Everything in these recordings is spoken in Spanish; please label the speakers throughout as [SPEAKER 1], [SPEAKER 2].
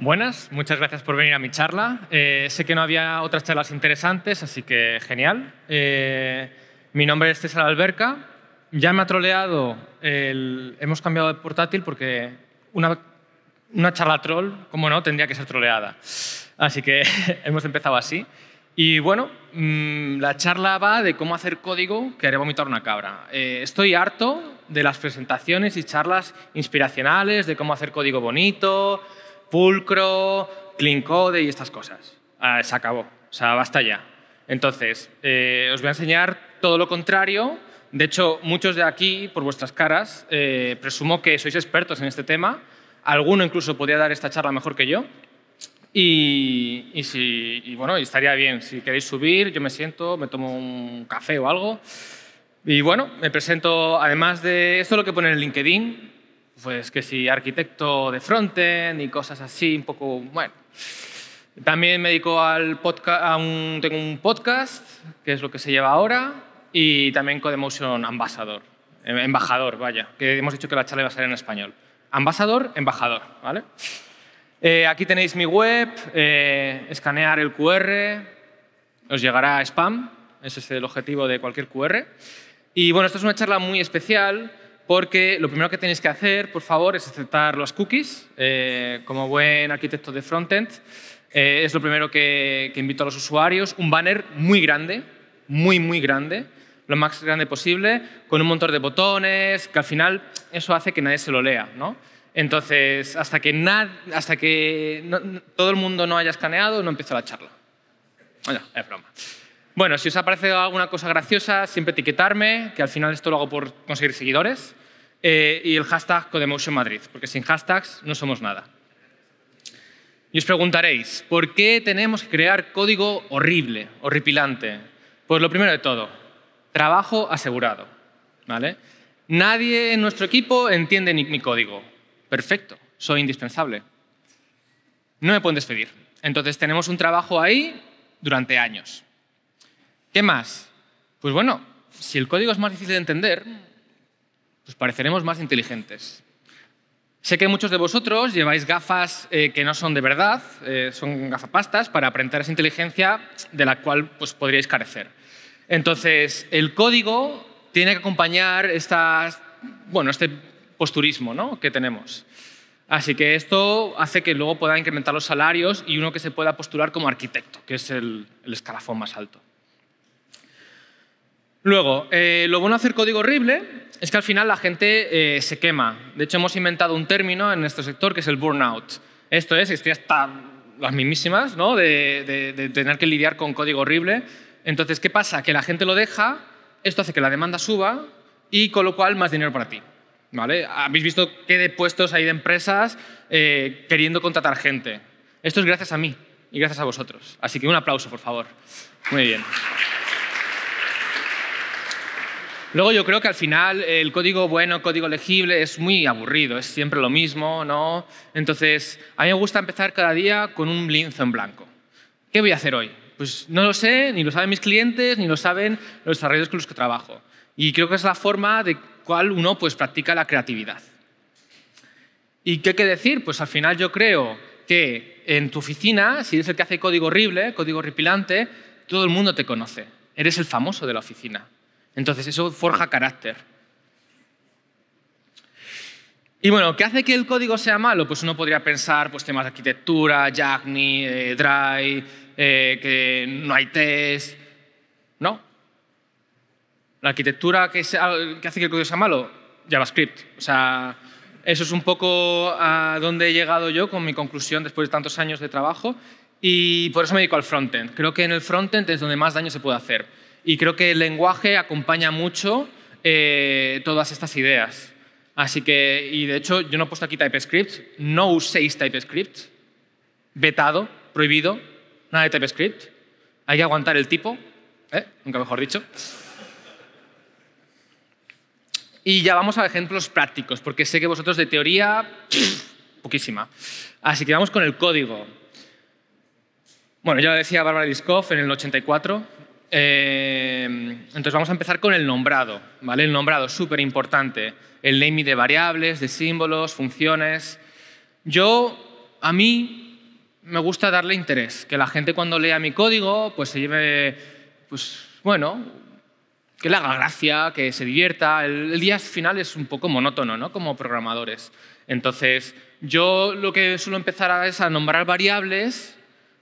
[SPEAKER 1] Buenas, muchas gracias por venir a mi charla. Sé que no había otras charlas interesantes, así que genial. Mi nombre es César Alberca. Ya me ha troleado, hemos cambiado de portátil porque una charla troll, como no, tendría que ser troleada. Así que hemos empezado así. Y bueno, la charla va de cómo hacer código que haré vomitar una cabra. Estoy harto de las presentaciones y charlas inspiracionales de cómo hacer código bonito, pulcro, clean code y estas cosas. Se acabó, o sea, basta ya. Entonces, os voy a enseñar todo lo contrario. De hecho, muchos de aquí, por vuestras caras, presumo que sois expertos en este tema. Alguno incluso podría dar esta charla mejor que yo. Bueno, estaría bien. Si queréis subir, yo me siento, me tomo un café o algo. Y bueno, me presento, además de esto, lo que pone en LinkedIn, pues que si arquitecto de frontend y cosas así, un poco, bueno. También me dedico al podcast, tengo un podcast, que es lo que se lleva ahora, y también Codemotion embajador, vaya, que hemos dicho que la charla iba a ser en español. Embajador, ¿vale? Aquí tenéis mi web, escanear el QR, os llegará spam, ese es el objetivo de cualquier QR. Y bueno, esto es una charla muy especial porque lo primero que tenéis que hacer, por favor, es aceptar los cookies. Como buen arquitecto de frontend, es lo primero que invito a los usuarios. Un banner muy grande, muy grande, lo más grande posible, con un montón de botones, que al final eso hace que nadie se lo lea, ¿no? Entonces, hasta que todo el mundo no haya escaneado, no empieza la charla. Bueno, es broma. Bueno, si os ha parecido alguna cosa graciosa, siempre etiquetarme, que al final esto lo hago por conseguir seguidores, y el hashtag Codemotion Madrid, porque sin hashtags no somos nada. Y os preguntaréis, ¿por qué tenemos que crear código horrible, horripilante? Pues lo primero de todo, trabajo asegurado, ¿vale? Nadie en nuestro equipo entiende mi código. Perfecto, soy indispensable. No me pueden despedir. Entonces tenemos un trabajo ahí durante años. ¿Qué más? Pues bueno, si el código es más difícil de entender, pues pareceremos más inteligentes. Sé que muchos de vosotros lleváis gafas que no son de verdad, son gafapastas para aparentar esa inteligencia de la cual pues, podríais carecer. Entonces, el código tiene que acompañar este posturismo, ¿no?, que tenemos. Así que esto hace que luego pueda incrementar los salarios y uno que se pueda postular como arquitecto, que es el escalafón más alto. Luego, lo bueno de hacer código horrible es que al final la gente se quema. De hecho, hemos inventado un término en nuestro sector que es el burnout. Esto es, estoy hasta las mismísimas, ¿no?, de tener que lidiar con código horrible. Entonces, ¿qué pasa? Que la gente lo deja, esto hace que la demanda suba y con lo cual más dinero para ti. ¿Vale? Habéis visto qué de puestos hay de empresas queriendo contratar gente. Esto es gracias a mí y gracias a vosotros. Así que un aplauso, por favor. Muy bien. Luego yo creo que al final el código bueno, código legible, es muy aburrido, es siempre lo mismo, ¿no? Entonces, a mí me gusta empezar cada día con un lienzo en blanco. ¿Qué voy a hacer hoy? Pues no lo sé, ni lo saben mis clientes, ni lo saben los desarrolladores con los que trabajo. Y creo que es la forma de cual uno pues, practica la creatividad. ¿Y qué hay que decir? Pues al final yo creo que en tu oficina, si eres el que hace código horrible, código horripilante, todo el mundo te conoce. Eres el famoso de la oficina. Entonces eso forja carácter. Y bueno, ¿qué hace que el código sea malo? Pues uno podría pensar pues, temas de arquitectura, Yagni, Dry, que no hay test. No. La arquitectura que hace que el código sea malo, JavaScript. O sea, eso es un poco a dónde he llegado yo con mi conclusión después de tantos años de trabajo y por eso me dedico al frontend. Creo que en el frontend es donde más daño se puede hacer y creo que el lenguaje acompaña mucho todas estas ideas. Así que, y de hecho, yo no he puesto aquí TypeScript, no uséis TypeScript, vetado, prohibido, nada de TypeScript. Hay que aguantar el tipo, nunca mejor dicho. Y ya vamos a ejemplos prácticos, porque sé que vosotros de teoría, poquísima. Así que vamos con el código. Bueno, ya lo decía Bárbara Liskov en el 84. Entonces vamos a empezar con el nombrado, ¿vale? El nombrado es súper importante. El naming de variables, de símbolos, funciones. A mí me gusta darle interés, que la gente cuando lea mi código pues se lleve, pues bueno, que le haga gracia, que se divierta. El día final es un poco monótono, ¿no? Como programadores. Entonces, yo lo que suelo empezar es a nombrar variables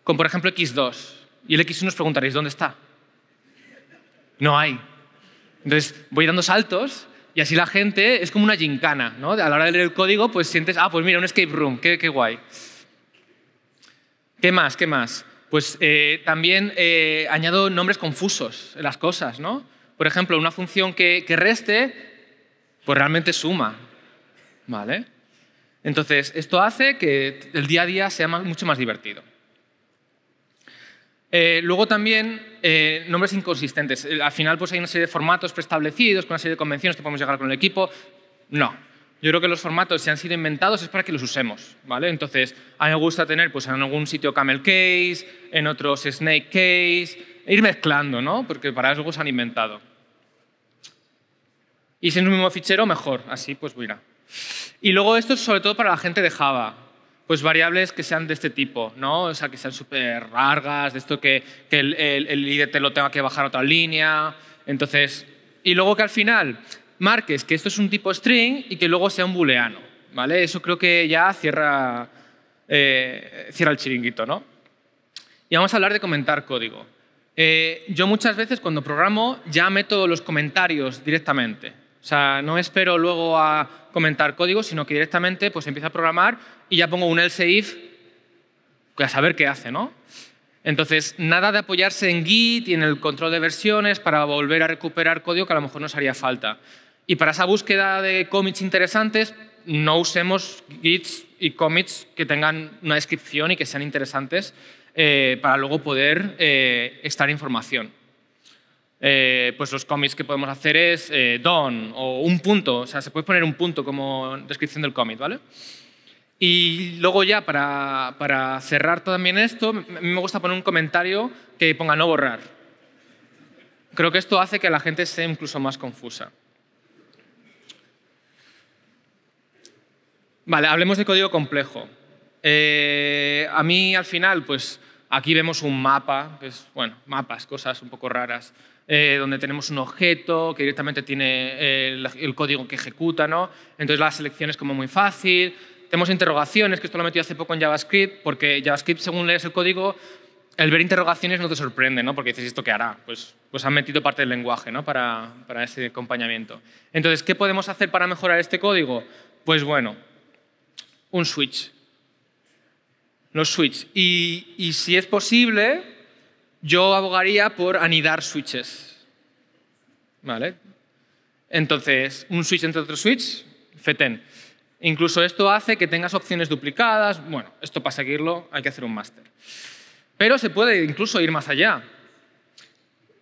[SPEAKER 1] con, por ejemplo, x2. Y el x1 os preguntaréis, ¿dónde está? No hay. Entonces, voy dando saltos y así la gente es como una gincana, ¿no? A la hora de leer el código, pues sientes, pues mira, un escape room, qué guay. ¿Qué más? ¿Qué más? Pues también añado nombres confusos en las cosas, ¿no? Por ejemplo, una función que reste, pues realmente suma, ¿vale? Entonces, esto hace que el día a día sea mucho más divertido. Luego también nombres inconsistentes. Al final pues hay una serie de formatos preestablecidos, con una serie de convenciones que podemos llegar con el equipo. No. Yo creo que los formatos, si han sido inventados, es para que los usemos, ¿vale? Entonces, a mí me gusta tener pues, en algún sitio camel case, en otros snake case, e ir mezclando, ¿no? Porque para eso se han inventado. Y si es un mismo fichero, mejor. Así, pues mira. Y luego esto es sobre todo para la gente de Java. Pues variables que sean de este tipo, ¿no? O sea, que sean súper largas, de esto que el IDT lo tenga que bajar a otra línea. Entonces, y luego que al final marques que esto es un tipo string y que luego sea un booleano, ¿vale? Eso creo que ya cierra el chiringuito, ¿no? Y vamos a hablar de comentar código. Yo muchas veces cuando programo ya meto los comentarios directamente. O sea, no espero luego a comentar código, sino que directamente pues, empiezo a programar y ya pongo un else if a saber qué hace, ¿no? Entonces, nada de apoyarse en Git y en el control de versiones para volver a recuperar código que a lo mejor nos haría falta. Y para esa búsqueda de commits interesantes, no usemos Gits y commits que tengan una descripción y que sean interesantes para luego poder extraer información. Pues los commits que podemos hacer es done o un punto. O sea, se puede poner un punto como descripción del commit, ¿vale? Y luego ya, para cerrar también esto, a mí me gusta poner un comentario que ponga no borrar. Creo que esto hace que la gente sea incluso más confusa. Vale, hablemos de código complejo. A mí, al final, pues aquí vemos un mapa, que es, bueno, mapas, cosas un poco raras, donde tenemos un objeto que directamente tiene el código que ejecuta, ¿no? Entonces la selección es como muy fácil. Tenemos interrogaciones, que esto lo he metido hace poco en JavaScript, porque JavaScript, según lees el código, el ver interrogaciones no te sorprende, ¿no? Porque dices, ¿esto qué hará? Pues han metido parte del lenguaje, ¿no? para ese acompañamiento. Entonces, ¿qué podemos hacer para mejorar este código? Pues bueno, un switch. Los switches. Y si es posible, yo abogaría por anidar switches. ¿Vale? Entonces, un switch entre otro switch, feten. Incluso esto hace que tengas opciones duplicadas. Bueno, esto para seguirlo hay que hacer un máster. Pero se puede incluso ir más allá.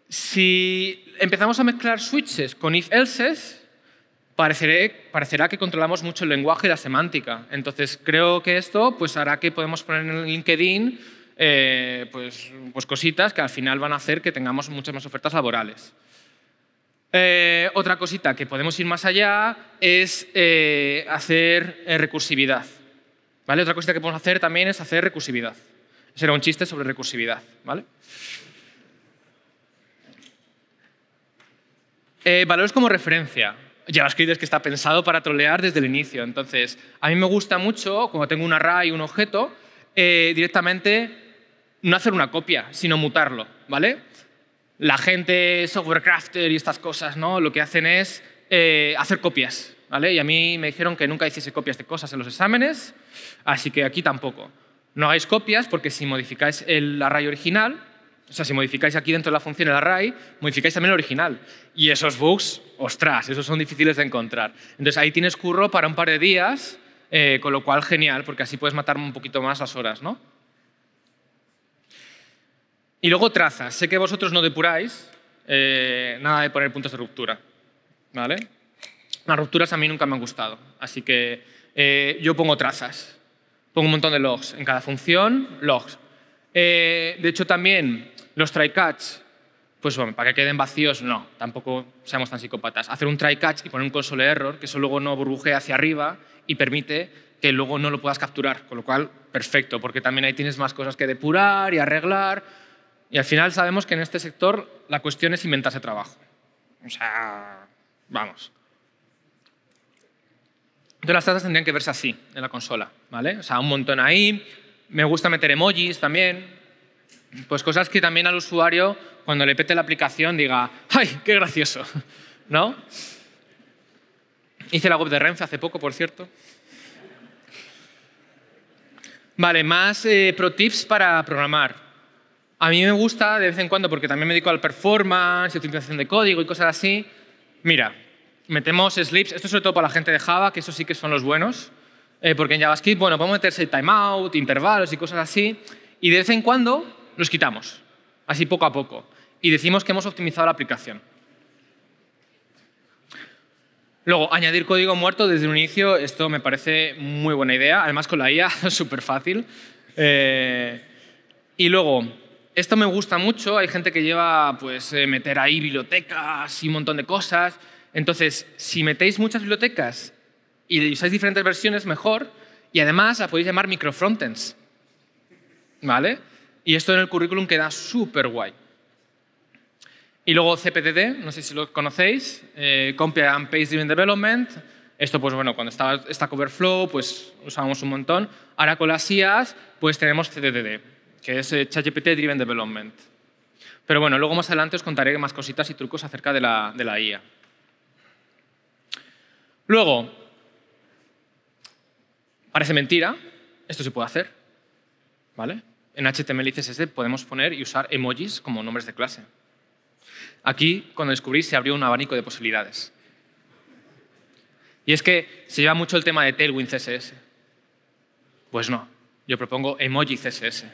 [SPEAKER 1] Si empezamos a mezclar switches con if-elses, parecerá que controlamos mucho el lenguaje y la semántica. Entonces, creo que esto pues, hará que podemos poner en LinkedIn pues cositas que al final van a hacer que tengamos muchas más ofertas laborales. Otra cosita que podemos ir más allá es hacer recursividad. ¿Vale? Otra cosita que podemos hacer también es hacer recursividad. Ese era un chiste sobre recursividad. ¿Vale? Valores como referencia. JavaScript es que está pensado para trolear desde el inicio. Entonces, a mí me gusta mucho, cuando tengo un array y un objeto, directamente no hacer una copia, sino mutarlo. ¿Vale? La gente, software crafter y estas cosas, ¿no? Lo que hacen es hacer copias. ¿Vale? Y a mí me dijeron que nunca hiciese copias de cosas en los exámenes, así que aquí tampoco. No hagáis copias porque si modificáis el array original, o sea, si modificáis aquí dentro de la función el array, modificáis también el original. Y esos bugs, ostras, esos son difíciles de encontrar. Entonces ahí tienes curro para un par de días, con lo cual genial, porque así puedes matar un poquito más las horas, ¿no? Y luego trazas. Sé que vosotros no depuráis, nada de poner puntos de ruptura, ¿vale? Las rupturas a mí nunca me han gustado, así que yo pongo trazas. Pongo un montón de logs. En cada función, logs. De hecho, también los try-catch, pues bueno, para que queden vacíos, no. Tampoco seamos tan psicópatas. Hacer un try-catch y poner un console error, que eso luego no burbujea hacia arriba y permite que luego no lo puedas capturar, con lo cual, perfecto, porque también ahí tienes más cosas que depurar y arreglar. Y al final sabemos que en este sector la cuestión es inventarse trabajo. O sea, vamos. Entonces las tasas tendrían que verse así en la consola, ¿vale? O sea, un montón ahí. Me gusta meter emojis también. Pues cosas que también al usuario, cuando le pete la aplicación, diga ¡ay, qué gracioso! ¿No? Hice la web de Renfe hace poco, por cierto. Vale, más pro tips para programar. A mí me gusta de vez en cuando, porque también me dedico al performance, optimización de código y cosas así. Mira, metemos slips. Esto sobre todo para la gente de Java, que esos sí que son los buenos. Porque en JavaScript, bueno, podemos meterse timeout, intervalos y cosas así. Y de vez en cuando los quitamos, así poco a poco. Y decimos que hemos optimizado la aplicación. Luego, añadir código muerto desde un inicio, esto me parece muy buena idea. Además, con la IA es súper fácil. Y luego, esto me gusta mucho. Hay gente que lleva pues, meter ahí bibliotecas y un montón de cosas. Entonces, si metéis muchas bibliotecas y usáis diferentes versiones, mejor. Y además, la podéis llamar microfrontends. ¿Vale? Y esto en el currículum queda súper guay. Y luego CPDD, no sé si lo conocéis, Compile and Paste Driven Development. Esto, pues bueno, cuando estaba Stack Overflow, pues usábamos un montón. Ahora con las IAs, pues tenemos CDD, que es ChatGPT Driven Development. Pero bueno, luego más adelante os contaré más cositas y trucos acerca de la IA. Luego, parece mentira, esto se puede hacer, ¿vale? En HTML y CSS podemos poner y usar emojis como nombres de clase. Aquí, cuando descubrí, se abrió un abanico de posibilidades. Y es que se lleva mucho el tema de Tailwind CSS. Pues no, yo propongo emoji CSS.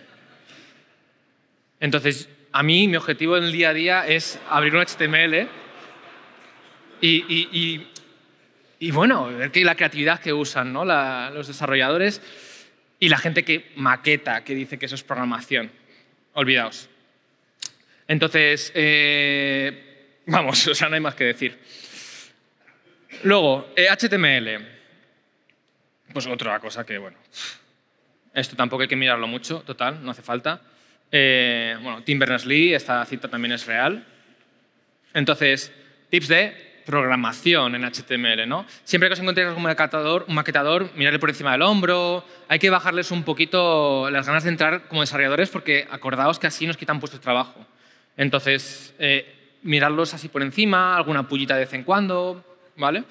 [SPEAKER 1] Entonces, a mí, mi objetivo en el día a día es abrir un HTML y bueno, ver que la creatividad que usan, ¿no? Los desarrolladores y la gente que maqueta, que dice que eso es programación. Olvidaos. Entonces, vamos, o sea, no hay más que decir. Luego, HTML. Pues otra cosa que, bueno, esto tampoco hay que mirarlo mucho, total, no hace falta. Bueno, Tim Berners-Lee, esta cita también es real. Entonces, tips de programación en HTML, ¿no? Siempre que os encontréis con un maquetador, mirarle por encima del hombro. Hay que bajarles un poquito las ganas de entrar como desarrolladores porque acordaos que así nos quitan puestos de trabajo. Entonces, mirarlos así por encima, alguna pullita de vez en cuando, ¿vale?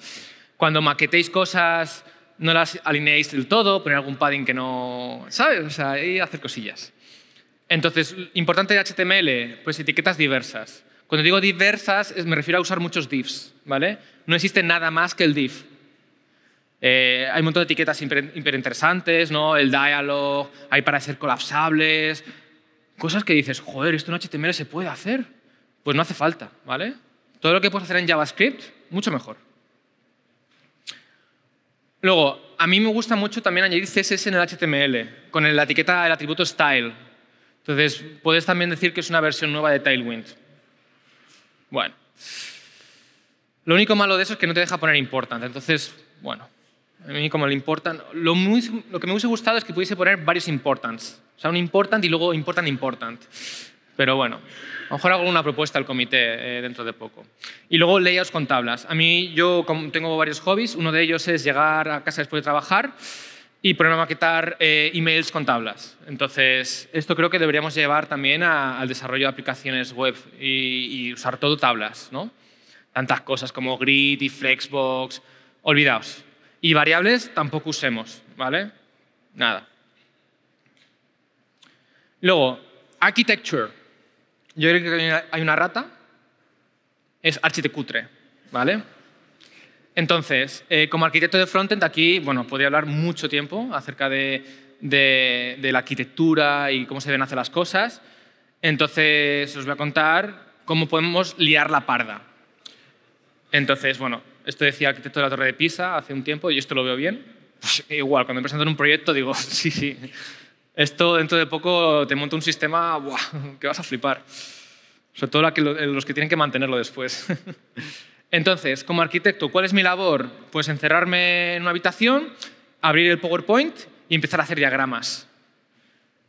[SPEAKER 1] Cuando maquetéis cosas, no las alineéis del todo, poner algún padding que no... ¿Sabes? O sea, hay que hacer cosillas. Entonces, importante de HTML, pues etiquetas diversas. Cuando digo diversas, me refiero a usar muchos divs, ¿vale? No existe nada más que el div. Hay un montón de etiquetas interesantes, ¿no? El dialog, hay para hacer colapsables, cosas que dices, joder, esto en HTML se puede hacer. Pues no hace falta, ¿vale? Todo lo que puedes hacer en JavaScript, mucho mejor. Luego, a mí me gusta mucho también añadir CSS en el HTML, con la etiqueta del atributo style. Entonces, puedes también decir que es una versión nueva de Tailwind. Bueno. Lo único malo de eso es que no te deja poner important. Entonces, bueno, a mí como el important... Lo que me hubiese gustado es que pudiese poner varios importants. O sea, un important y luego important. Pero bueno, a lo mejor hago una propuesta al comité dentro de poco. Y luego layouts con tablas. A mí, yo tengo varios hobbies. Uno de ellos es llegar a casa después de trabajar y ponerme a maquetar emails con tablas. Entonces, esto creo que deberíamos llevar también al desarrollo de aplicaciones web y usar todo tablas, ¿no? Tantas cosas como grid y flexbox. Olvidaos. Y variables tampoco usemos, ¿vale? Nada. Luego, architecture. Yo creo que hay una rata. Es architecutre, ¿vale? Entonces, como arquitecto de frontend, aquí, bueno, podría hablar mucho tiempo acerca de la arquitectura y cómo se deben hacer las cosas. Entonces, os voy a contar cómo podemos liar la parda. Entonces, bueno, esto decía el arquitecto de la Torre de Pisa hace un tiempo y esto lo veo bien. Pues igual, cuando me presento en un proyecto digo, sí. Esto dentro de poco te monta un sistema ¡buah!, que vas a flipar. Sobre todo los que tienen que mantenerlo después. Entonces, como arquitecto, ¿cuál es mi labor? Pues encerrarme en una habitación abrir el PowerPoint y empezar a hacer diagramas.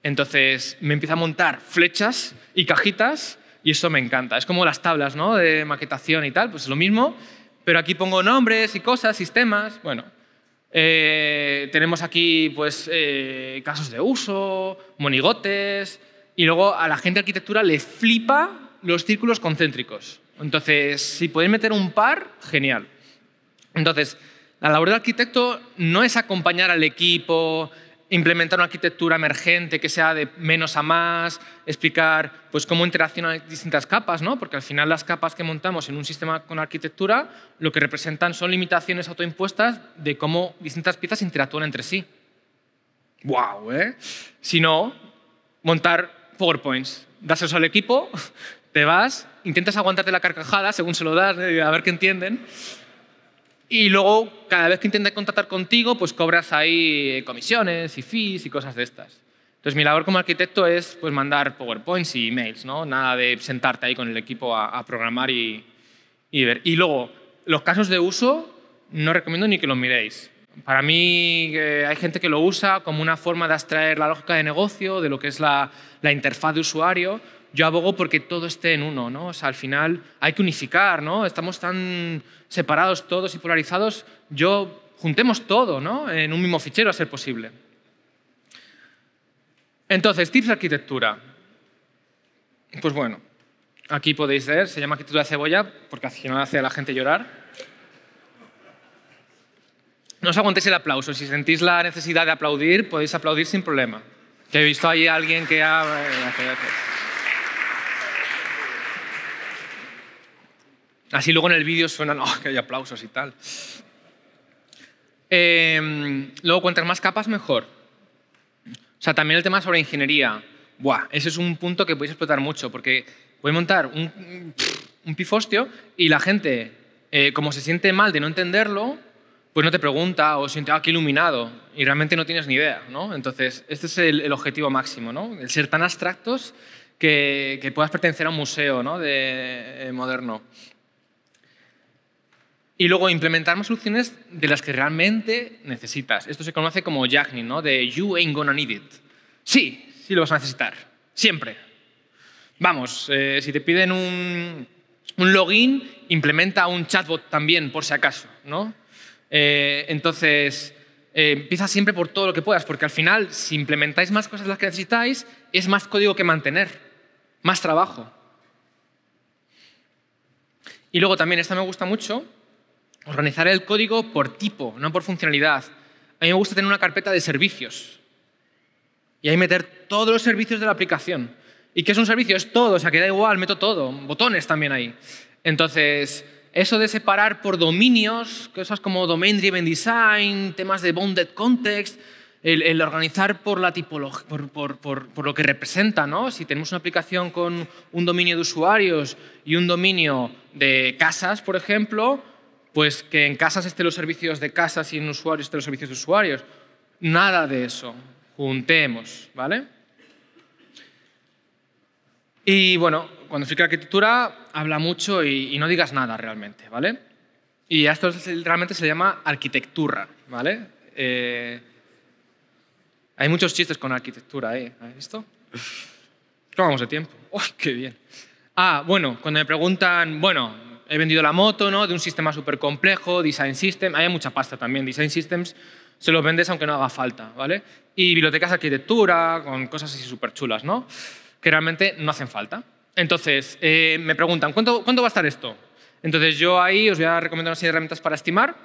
[SPEAKER 1] Entonces me empiezo a montar flechas y cajitas y eso me encanta. Es como las tablas, ¿no?, de maquetación y tal, pues es lo mismo, pero aquí pongo nombres y cosas, sistemas. Bueno, tenemos aquí pues, casos de uso, monigotes, y luego a la gente de arquitectura le flipa los círculos concéntricos. Entonces, si podéis meter un par, genial. Entonces, la labor del arquitecto no es acompañar al equipo, implementar una arquitectura emergente que sea de menos a más, explicar pues, cómo interaccionan distintas capas, ¿no? Porque al final las capas que montamos en un sistema con arquitectura lo que representan son limitaciones autoimpuestas de cómo distintas piezas interactúan entre sí. ¡Guau! Sino montar PowerPoints, dáselos al equipo, te vas, intentas aguantarte la carcajada según se lo das, a ver qué entienden. Y luego, cada vez que intenten contactar contigo, pues cobras ahí comisiones y fees y cosas de estas. Entonces, mi labor como arquitecto es pues, mandar PowerPoints y emails, ¿no? Nada de sentarte ahí con el equipo a programar y ver. Y luego, los casos de uso no recomiendo ni que los miréis. Para mí, hay gente que lo usa como una forma de abstraer la lógica de negocio, de lo que es la interfaz de usuario. Yo abogo porque todo esté en uno, ¿no? O sea, al final hay que unificar, ¿no? Estamos tan separados todos y polarizados. Juntemos todo, ¿no?, en un mismo fichero a ser posible. Entonces, tips de arquitectura. Pues bueno, aquí podéis ver, se llama arquitectura de cebolla porque al final hace a la gente llorar. No os aguantéis el aplauso. Si sentís la necesidad de aplaudir, podéis aplaudir sin problema. Que he visto ahí a alguien que ha... Así luego en el vídeo suenan que hay aplausos y tal. Luego, cuantas más capas, mejor. O sea, también el tema sobre ingeniería. Buah, ese es un punto que podéis explotar mucho, porque podéis montar un pifostio y la gente, como se siente mal de no entenderlo, pues no te pregunta o siente, qué iluminado, y realmente no tienes ni idea, ¿no? Entonces, este es el objetivo máximo, ¿no? El ser tan abstractos que puedas pertenecer a un museo, ¿no?, moderno. Y luego implementar más soluciones de las que realmente necesitas. Esto se conoce como Yagni, ¿no?, de you ain't gonna need it. Sí lo vas a necesitar. Siempre. Vamos, si te piden un login, implementa un chatbot también, por si acaso, ¿no? Entonces, empieza siempre por todo lo que puedas, porque al final, si implementáis más cosas de las que necesitáis, es más código que mantener, más trabajo. Y luego también, esta me gusta mucho, organizar el código por tipo, no por funcionalidad. A mí me gusta tener una carpeta de servicios y ahí meter todos los servicios de la aplicación. ¿Y qué es un servicio? Es todo, o sea, que da igual, meto todo, botones también ahí. Entonces, eso de separar por dominios, cosas como Domain Driven Design, temas de Bounded Context, el organizar por la tipología, por lo que representa, ¿no? Si tenemos una aplicación con un dominio de usuarios y un dominio de casas, por ejemplo, pues que en casas estén los servicios de casas y en usuarios estén los servicios de usuarios. Nada de eso. Juntemos, ¿vale? Y bueno, cuando explica arquitectura, habla mucho y no digas nada realmente, ¿vale? Y a esto realmente se le llama arquitectura, ¿vale? Hay muchos chistes con arquitectura, ¿eh? ¿Has visto? ¿Cómo vamos de tiempo? ¡Oh, qué bien! Bueno, cuando me preguntan, bueno, he vendido la moto, ¿no?, de un sistema súper complejo, Design System, hay mucha pasta también, Design Systems se los vendes aunque no haga falta, ¿vale? Y bibliotecas de arquitectura con cosas así súper chulas, ¿no?, que realmente no hacen falta. Entonces, me preguntan, ¿cuánto va a estar esto? Entonces, yo ahí os voy a recomendar una serie de herramientas para estimar.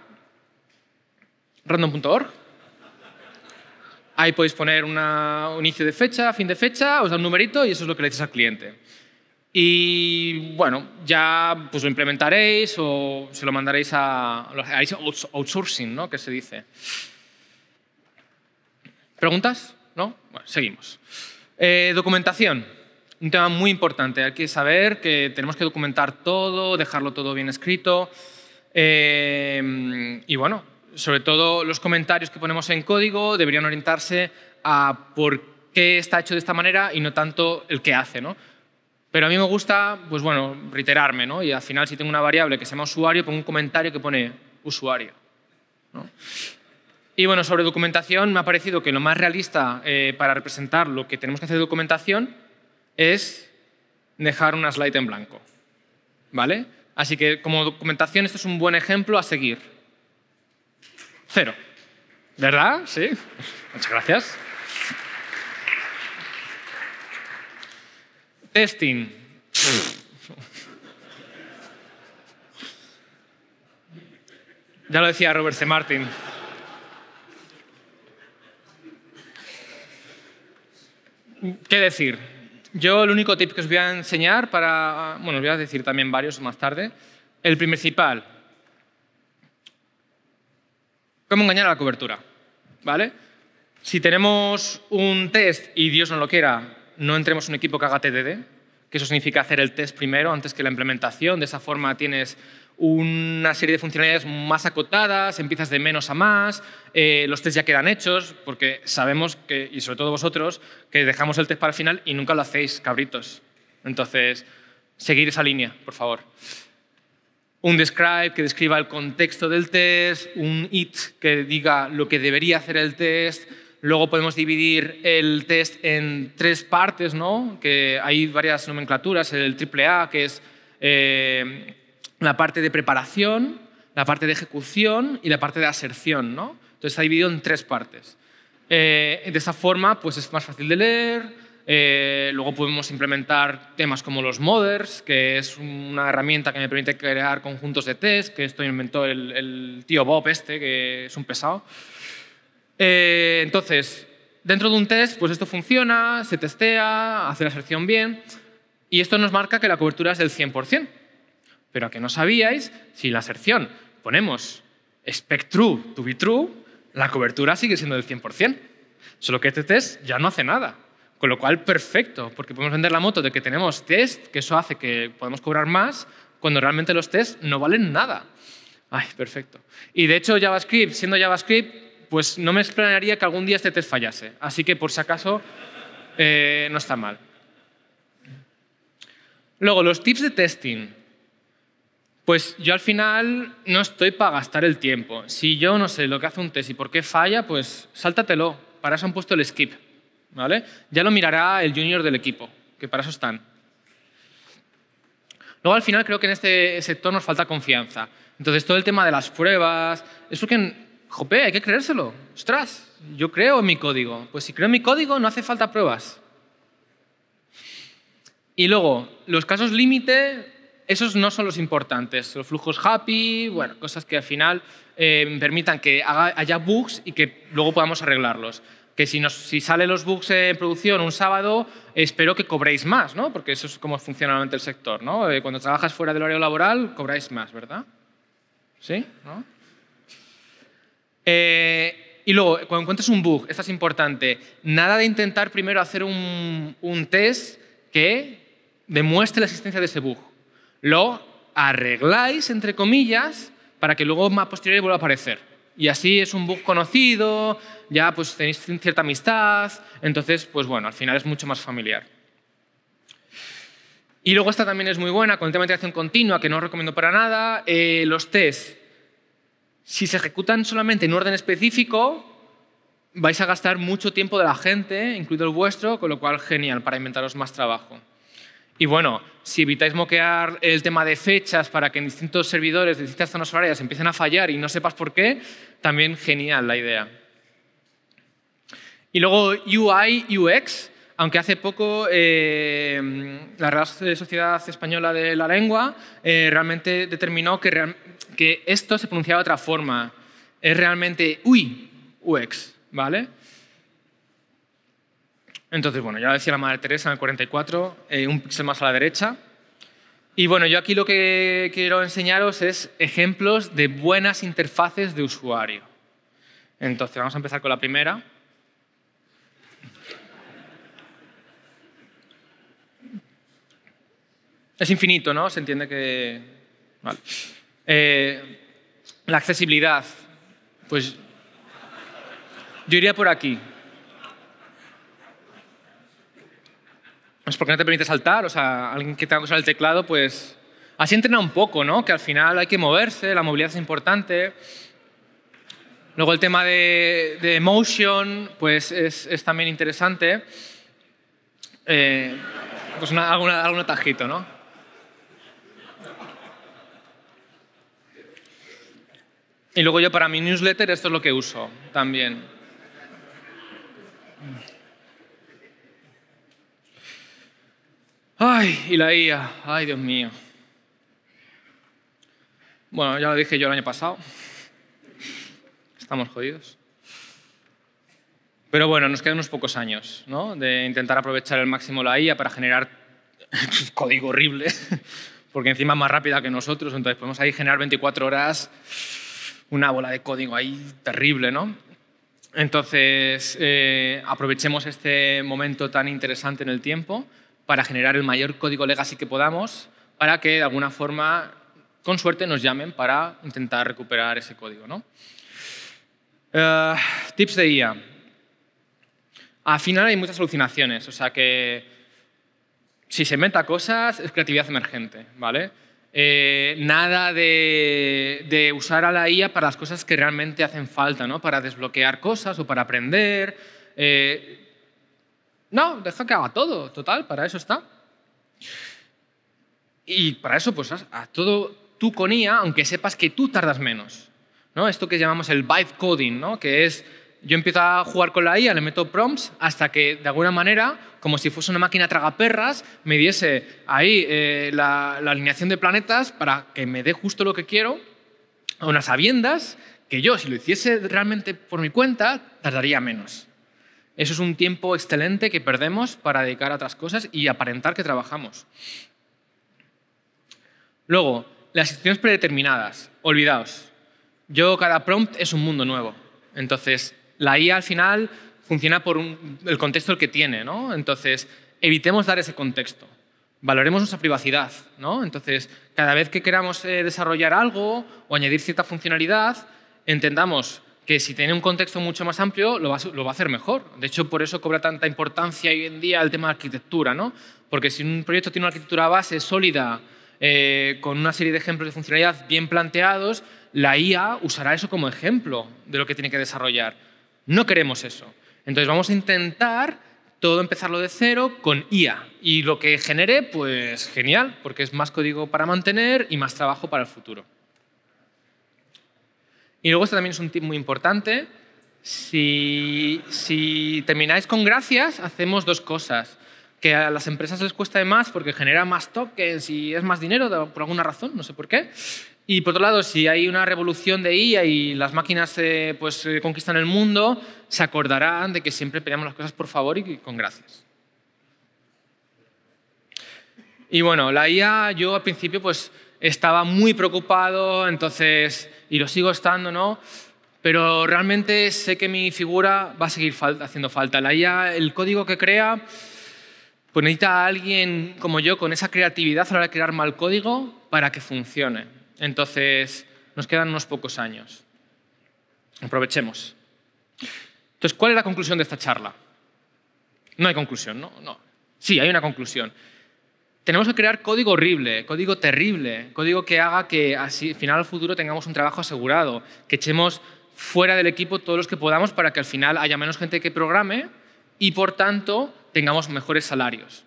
[SPEAKER 1] Random.org. Ahí podéis poner un inicio de fecha, fin de fecha, os da un numerito y eso es lo que le dices al cliente. Y bueno, ya pues lo implementaréis o se lo mandaréis haréis outsourcing, ¿no?, que se dice. ¿Preguntas? ¿No? Bueno, seguimos. Documentación. Un tema muy importante. Hay que saber que tenemos que documentar todo, dejarlo todo bien escrito. Y bueno, sobre todo los comentarios que ponemos en código deberían orientarse a por qué está hecho de esta manera y no tanto el qué hace, ¿no? Pero a mí me gusta, pues bueno, reiterarme, ¿no? Y al final, si tengo una variable que se llama usuario, pongo un comentario que pone usuario, ¿no? Y bueno, sobre documentación me ha parecido que lo más realista para representar lo que tenemos que hacer de documentación es dejar una slide en blanco, ¿vale? Así que como documentación esto es un buen ejemplo a seguir. 0. ¿Verdad? Sí. Muchas gracias. Testing. Ya lo decía Robert C. Martin. ¿Qué decir? Yo el único tip que os voy a enseñar para... Bueno, os voy a decir también varios más tarde. El principal. ¿Cómo engañar a la cobertura? ¿Vale? Si tenemos un test y Dios no lo quiera, no entremos en un equipo que haga TDD, que eso significa hacer el test primero antes que la implementación. De esa forma tienes una serie de funcionalidades más acotadas, empiezas de menos a más, los tests ya quedan hechos, porque sabemos que, y sobre todo vosotros, que dejamos el test para el final y nunca lo hacéis, cabritos. Entonces, seguir esa línea, por favor. Un describe que describa el contexto del test, un it que diga lo que debería hacer el test. Luego podemos dividir el test en 3 partes, ¿no? Que hay varias nomenclaturas, el AAA, que es la parte de preparación, la parte de ejecución y la parte de aserción, ¿no? Entonces está dividido en 3 partes. De esa forma pues es más fácil de leer. Luego podemos implementar temas como los modders, que es una herramienta que me permite crear conjuntos de test, que esto inventó el tío Bob que es un pesado. Entonces, dentro de un test, pues esto funciona, se testea, hace la aserción bien, y esto nos marca que la cobertura es del 100%. Pero a que no sabíais, si en la aserción ponemos expect true to be true, la cobertura sigue siendo del 100%. Solo que este test ya no hace nada. Con lo cual, perfecto, porque podemos vender la moto de que tenemos test, que eso hace que podemos cobrar más, cuando realmente los tests no valen nada. Ay, perfecto. Y de hecho, JavaScript, siendo JavaScript, pues no me extrañaría que algún día este test fallase. Así que, por si acaso, no está mal. Luego, los tips de testing. Pues yo al final no estoy para gastar el tiempo. Si yo no sé lo que hace un test y por qué falla, pues sáltatelo. Para eso han puesto el skip, ¿vale? Ya lo mirará el junior del equipo, que para eso están. Luego al final creo que en este sector nos falta confianza. Entonces todo el tema de las pruebas, es porque, jope, hay que creérselo. Ostras, yo creo en mi código. Pues si creo en mi código no hace falta pruebas. Y luego, los casos límite, esos no son los importantes. Los flujos happy, bueno, cosas que al final permitan que haya bugs y que luego podamos arreglarlos. Que si salen los bugs en producción un sábado, espero que cobréis más, ¿no? Porque eso es como funciona normalmente el sector, ¿no? Cuando trabajas fuera del horario laboral, cobráis más, ¿verdad? ¿Sí? ¿No? Y luego, cuando encuentres un bug, esto es importante, nada de intentar primero hacer un test que demuestre la existencia de ese bug. Lo arregláis, entre comillas, para que luego a posteriori vuelva a aparecer. Y así es un bug conocido, ya pues tenéis cierta amistad, entonces, pues bueno, al final es mucho más familiar. Y luego esta también es muy buena, con el tema de integración continua, que no os recomiendo para nada. Los tests, si se ejecutan solamente en orden específico, vais a gastar mucho tiempo de la gente, incluido el vuestro, con lo cual genial para inventaros más trabajo. Y bueno, si evitáis moquear el tema de fechas para que en distintos servidores de distintas zonas horarias empiecen a fallar y no sepas por qué, también genial la idea. Y luego UI, UX, aunque hace poco la Real Sociedad Española de la Lengua realmente determinó que esto se pronunciaba de otra forma. Es realmente UI, UX, ¿vale? Entonces, bueno, ya lo decía la Madre Teresa en el 44, un píxel más a la derecha. Y bueno, yo aquí lo que quiero enseñaros es ejemplos de buenas interfaces de usuario. Entonces, vamos a empezar con la primera. Es infinito, ¿no? Se entiende que... Vale. La accesibilidad. Pues yo iría por aquí. Es porque no te permite saltar, o sea, alguien que tenga que usar el teclado, pues así entrena un poco, ¿no? Que al final hay que moverse, la movilidad es importante. Luego el tema de Motion pues es también interesante. Pues algún atajito, ¿no? Y luego yo para mi newsletter esto es lo que uso también. Ay, y la IA. Ay, Dios mío. Bueno, ya lo dije yo el año pasado. Estamos jodidos. Pero bueno, nos quedan unos pocos años, ¿no? De intentar aprovechar al máximo la IA para generar código horrible, porque encima es más rápida que nosotros, entonces podemos ahí generar 24 horas una bola de código ahí terrible, ¿no? Entonces, aprovechemos este momento tan interesante en el tiempo para generar el mayor código legacy que podamos para que, de alguna forma, con suerte, nos llamen para intentar recuperar ese código, ¿no? Tips de IA. Al final hay muchas alucinaciones, o sea que si se inventa cosas es creatividad emergente, ¿vale? Nada de usar a la IA para las cosas que realmente hacen falta, ¿no? Para desbloquear cosas o para aprender. No, deja que haga todo, total, para eso está. Y para eso, pues, haz todo tú con IA, aunque sepas que tú tardas menos, ¿no? Esto que llamamos el vibe coding, ¿no? Que es, yo empiezo a jugar con la IA, le meto prompts hasta que, de alguna manera, como si fuese una máquina tragaperras, me diese ahí la alineación de planetas para que me dé justo lo que quiero, a unas sabiendas que yo, si lo hiciese realmente por mi cuenta, tardaría menos. Eso es un tiempo excelente que perdemos para dedicar a otras cosas y aparentar que trabajamos. Luego, las instrucciones predeterminadas. Olvidaos. Cada prompt es un mundo nuevo. Entonces, la IA al final funciona por el contexto el que tiene, ¿no? Entonces, evitemos dar ese contexto. Valoremos nuestra privacidad, ¿no? Entonces, cada vez que queramos desarrollar algo o añadir cierta funcionalidad, entendamos que si tiene un contexto mucho más amplio, lo va a hacer mejor. De hecho, por eso cobra tanta importancia hoy en día el tema de arquitectura, ¿no? Porque si un proyecto tiene una arquitectura base sólida, con una serie de ejemplos de funcionalidad bien planteados, la IA usará eso como ejemplo de lo que tiene que desarrollar. No queremos eso. Entonces vamos a intentar todo empezarlo de cero con IA. Y lo que genere, pues genial, porque es más código para mantener y más trabajo para el futuro. Y luego este también es un tip muy importante. Si termináis con gracias, hacemos dos cosas. Que a las empresas les cuesta de más porque genera más tokens y es más dinero por alguna razón, no sé por qué. Y por otro lado, si hay una revolución de IA y las máquinas conquistan el mundo, se acordarán de que siempre peleamos las cosas por favor y con gracias. Y bueno, la IA, yo al principio pues estaba muy preocupado, entonces, y lo sigo estando, ¿no? Pero realmente sé que mi figura va a seguir haciendo falta. La IA, el código que crea, pues necesita a alguien como yo con esa creatividad a la hora de crear mal código para que funcione. Entonces, nos quedan unos pocos años. Aprovechemos. Entonces, ¿cuál es la conclusión de esta charla? No hay conclusión, ¿no? No. Sí, hay una conclusión. Tenemos que crear código horrible, código terrible, código que haga que así, al final, al futuro, tengamos un trabajo asegurado, que echemos fuera del equipo todos los que podamos para que al final haya menos gente que programe y, por tanto, tengamos mejores salarios.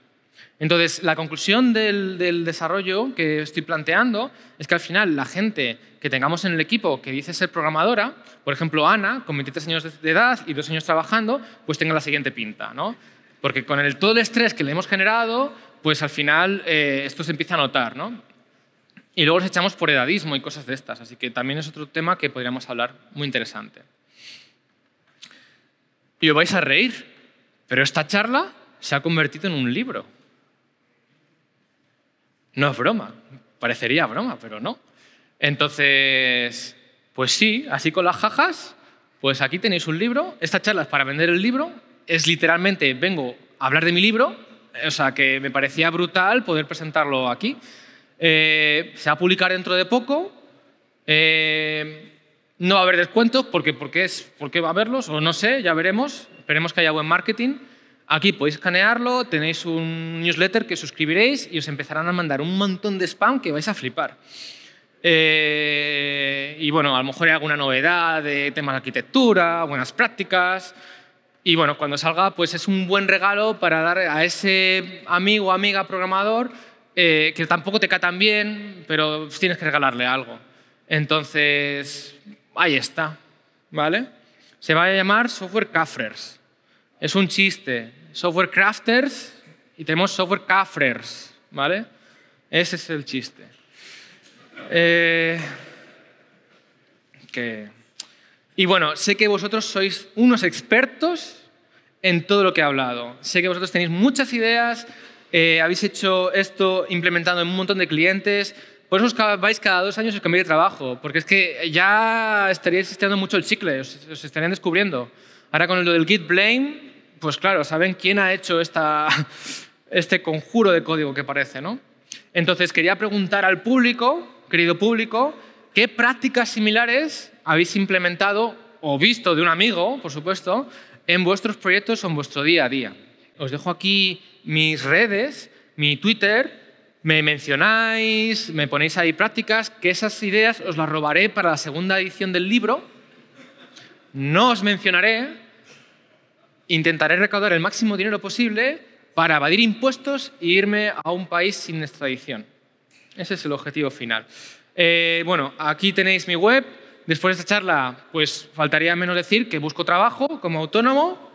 [SPEAKER 1] Entonces, la conclusión del desarrollo que estoy planteando es que al final la gente que tengamos en el equipo que dice ser programadora, por ejemplo, Ana, con 23 años de edad y 2 años trabajando, pues tenga la siguiente pinta, ¿no? Porque con todo el estrés que le hemos generado, pues al final esto se empieza a notar, ¿no? Y luego los echamos por edadismo y cosas de estas, así que también es otro tema que podríamos hablar muy interesante. Y os vais a reír, pero esta charla se ha convertido en un libro. No es broma, parecería broma, pero no. Entonces, pues sí, así con las jajas, pues aquí tenéis un libro. Esta charla es para vender el libro. Es literalmente, vengo a hablar de mi libro, o sea que me parecía brutal poder presentarlo aquí. Se va a publicar dentro de poco. No va a haber descuentos, ¿por qué va a haberlos? O no sé, ya veremos. Esperemos que haya buen marketing. Aquí podéis escanearlo, tenéis un newsletter que suscribiréis y os empezarán a mandar un montón de spam que vais a flipar. Y bueno, a lo mejor hay alguna novedad de temas de arquitectura, buenas prácticas. Y bueno, cuando salga, pues es un buen regalo para dar a ese amigo o amiga programador que tampoco te cae tan bien, pero tienes que regalarle algo. Entonces, ahí está, ¿vale? Se va a llamar Software Cafrers. Es un chiste. Software Crafters y tenemos Software Cafrers, ¿vale? Ese es el chiste. Y bueno, sé que vosotros sois unos expertos en todo lo que he hablado. Sé que vosotros tenéis muchas ideas, habéis hecho esto implementando en un montón de clientes. Por eso os vais cada 2 años y os cambiáis de trabajo, porque es que ya estaríais estirando mucho el chicle, os estarían descubriendo. Ahora con lo del Git Blame, pues claro, saben quién ha hecho este conjuro de código que parece, ¿no? Entonces quería preguntar al público, querido público, ¿qué prácticas similares habéis implementado o visto de un amigo, por supuesto, en vuestros proyectos o en vuestro día a día? Os dejo aquí mis redes, mi Twitter. Me mencionáis, me ponéis ahí prácticas, que esas ideas os las robaré para la segunda edición del libro. No os mencionaré. Intentaré recaudar el máximo dinero posible para evadir impuestos e irme a un país sin extradición. Ese es el objetivo final. Bueno, aquí tenéis mi web. Después de esta charla, pues faltaría menos decir que busco trabajo como autónomo.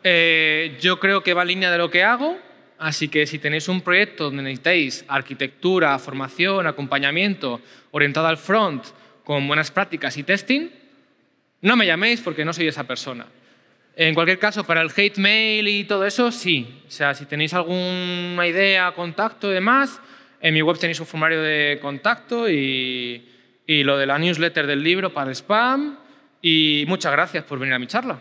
[SPEAKER 1] Yo creo que va en línea de lo que hago. Así que si tenéis un proyecto donde necesitáis arquitectura, formación, acompañamiento orientado al front con buenas prácticas y testing, no me llaméis porque no soy esa persona. En cualquier caso, para el hate mail y todo eso, sí. O sea, si tenéis alguna idea, contacto y demás, en mi web tenéis un formulario de contacto y lo de la newsletter del libro para el spam. Y muchas gracias por venir a mi charla.